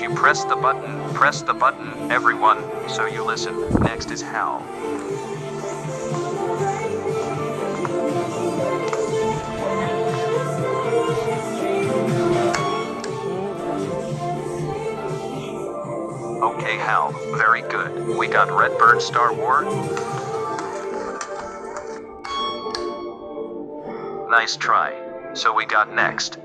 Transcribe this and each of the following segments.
you press the button, everyone, so you listen. Next is Hal. Okay, Hal, very good. We got Redbird Star War. Nice try. So we got next.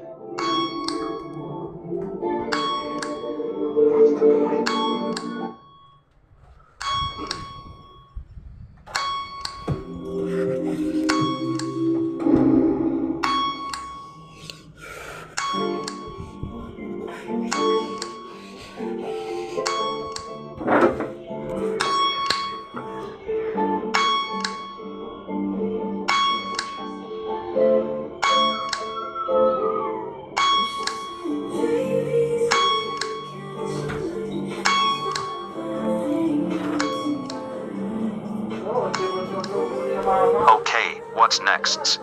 Okay, what's next?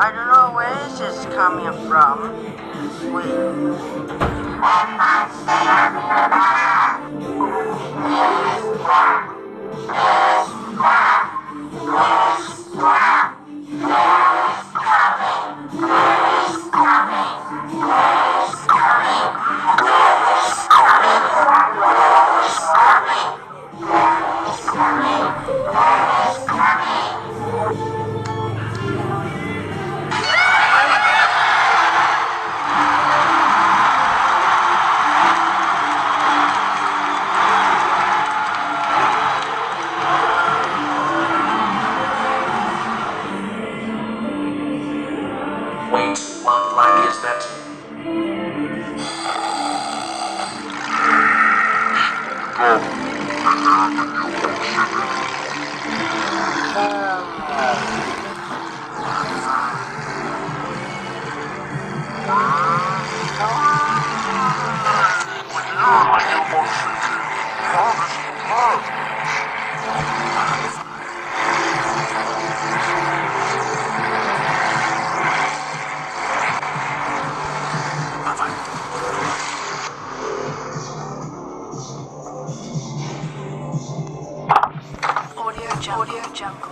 I don't know where this is coming from. Wait, what line is that? Audio Jungle.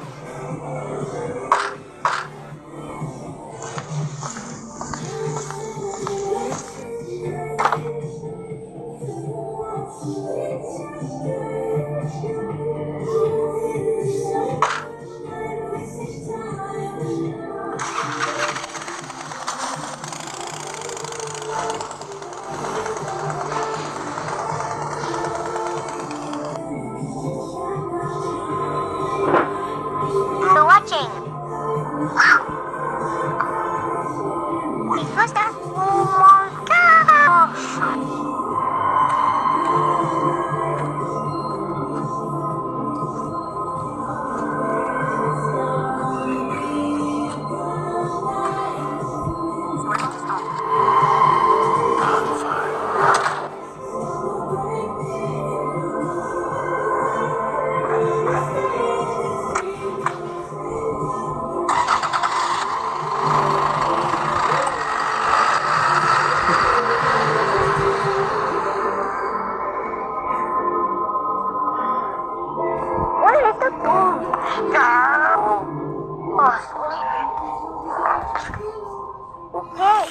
For watching. What's that? Oh my gosh! Okay.